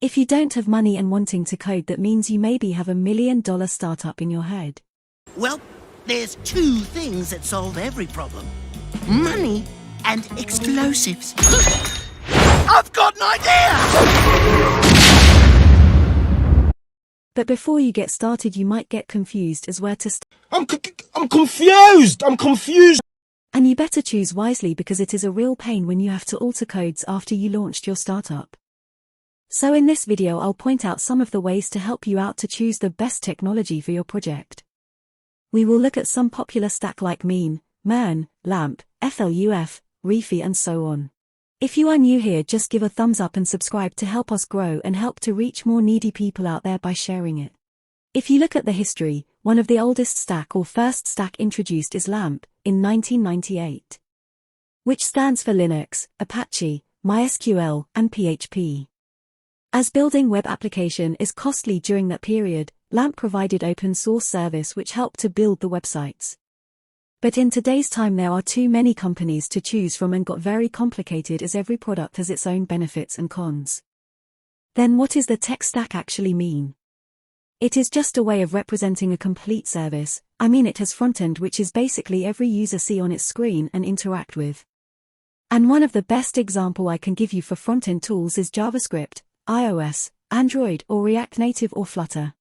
If you don't have money and wanting to code, that means you maybe have $1 million startup in your head. Well, there's two things that solve every problem. Money and explosives. I've got an idea! But before you get started, you might get confused as where to start. I'm confused! I'm confused! And you better choose wisely, because it is a real pain when you have to alter codes after you launched your startup. So in this video I'll point out some of the ways to help you out to choose the best technology for your project. We will look at some popular stack like MERN, MERN, LAMP, FLUF, Refi and so on. If you are new here, just give a thumbs up and subscribe to help us grow and help to reach more needy people out there by sharing it. If you look at the history, one of the oldest stack or first stack introduced is LAMP in 1998, which stands for Linux, Apache, MySQL, and PHP. As building web application is costly during that period, LAMP provided open source service which helped to build the websites. But in today's time there are too many companies to choose from and got very complicated, as every product has its own benefits and cons. Then what is the tech stack actually mean? It is just a way of representing a complete service. I mean, it has frontend, which is basically every user see on its screen and interact with. And one of the best example I can give you for frontend tools is JavaScript, iOS, Android or React Native or Flutter.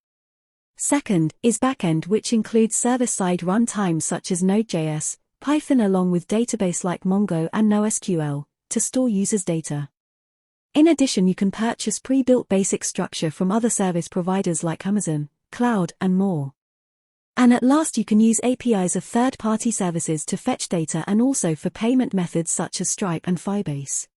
Second is Backend, which includes server-side runtimes such as Node.js, Python along with database like Mongo and NoSQL to store users' data. In addition, you can purchase pre-built basic structure from other service providers like Amazon, Cloud and more. And at last you can use APIs of third-party services to fetch data, and also for payment methods such as Stripe and Firebase.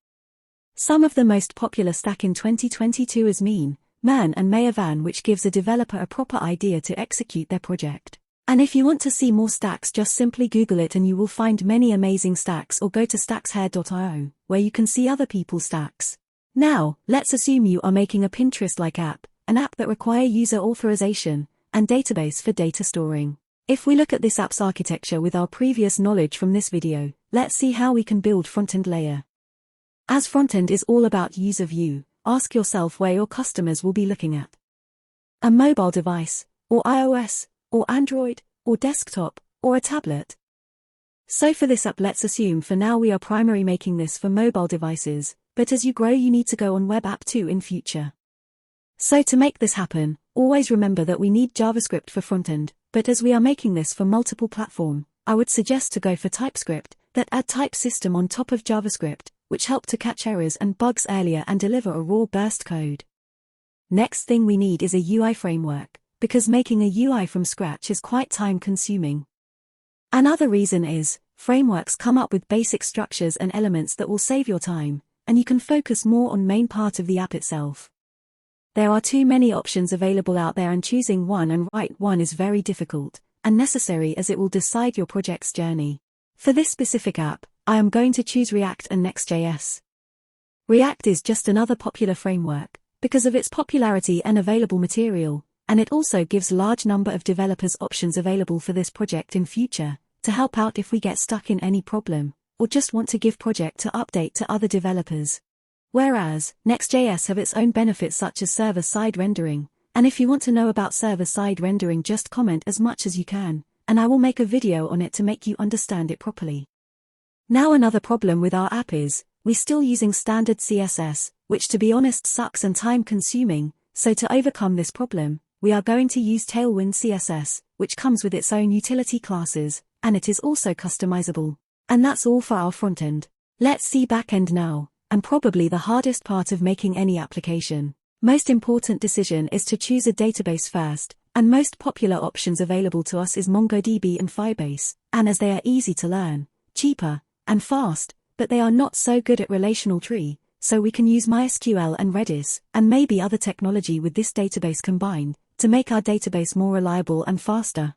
Some of the most popular stack in 2022 is MERN, and MEVN, which gives a developer a proper idea to execute their project. And if you want to see more stacks, just simply Google it and you will find many amazing stacks, or go to stackshair.io, where you can see other people's stacks. Now, let's assume you are making a Pinterest-like app, an app that requires user authorization and database for data storing. If we look at this app's architecture with our previous knowledge from this video, let's see how we can build frontend layer. As frontend is all about user view, ask yourself where your customers will be looking at. A mobile device, or iOS, or Android, or desktop, or a tablet. So for this app, let's assume for now we are primarily making this for mobile devices, but as you grow you need to go on web app too in future. So to make this happen, always remember that we need JavaScript for frontend, but as we are making this for multiple platform, I would suggest to go for TypeScript, that add type system on top of JavaScript, which help to catch errors and bugs earlier and deliver a raw burst code. Next thing we need is a UI framework, because making a UI from scratch is quite time consuming. Another reason is, frameworks come up with basic structures and elements that will save your time, and you can focus more on main part of the app itself. There are too many options available out there, and choosing one and right one is very difficult and necessary, as it will decide your project's journey. For this specific app, I am going to choose React and Next.js. React is just another popular framework, because of its popularity and available material, and it also gives large number of developers options available for this project in future, to help out if we get stuck in any problem, or just want to give project to update to other developers. Whereas, Next.js have its own benefits such as server-side rendering, and if you want to know about server-side rendering, just comment as much as you can, and I will make a video on it to make you understand it properly. Now another problem with our app is, we're still using standard CSS, which to be honest sucks and time consuming, so to overcome this problem, we are going to use Tailwind CSS, which comes with its own utility classes, and it is also customizable. And that's all for our frontend. Let's see backend now, and probably the hardest part of making any application. Most important decision is to choose a database first, and most popular options available to us is MongoDB and Firebase, and as they are easy to learn, cheaper, and fast, but they are not so good at relational tree, so we can use MySQL and Redis, and maybe other technology with this database combined, to make our database more reliable and faster.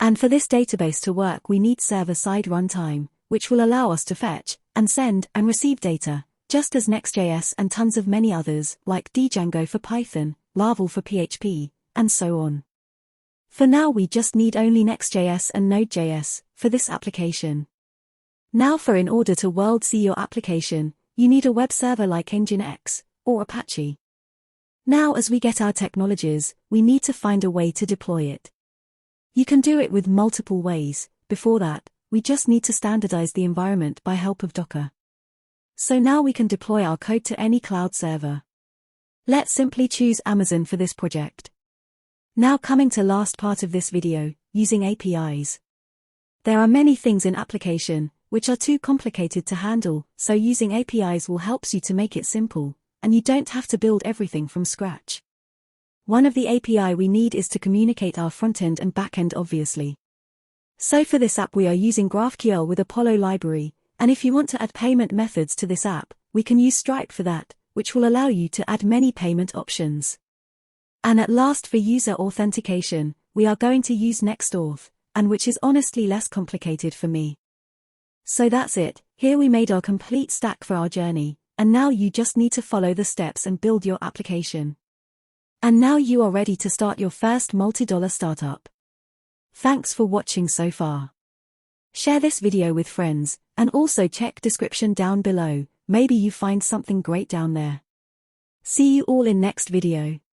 And for this database to work we need server-side runtime, which will allow us to fetch, and send, and receive data, just as Next.js and tons of many others, like Django for Python, Laravel for PHP, and so on. For now we just need only Next.js and Node.js, for this application. Now in order to see your application, you need a web server like Nginx, or Apache. Now as we get our technologies, we need to find a way to deploy it. You can do it with multiple ways. Before that, we just need to standardize the environment by help of Docker. So now we can deploy our code to any cloud server. Let's simply choose Amazon for this project. Now coming to last part of this video, using APIs. There are many things in application, which are too complicated to handle, so using APIs will help you to make it simple, and you don't have to build everything from scratch. One of the API we need is to communicate our frontend and backend obviously. So for this app we are using GraphQL with Apollo library, and if you want to add payment methods to this app, we can use Stripe for that, which will allow you to add many payment options. And at last for user authentication, we are going to use nextauth, and which is honestly less complicated for me. So that's it, here we made our complete stack for our journey, and now you just need to follow the steps and build your application. And now you are ready to start your first multi-dollar startup. Thanks for watching so far. Share this video with friends, and also check description down below, maybe you find something great down there. See you all in next video.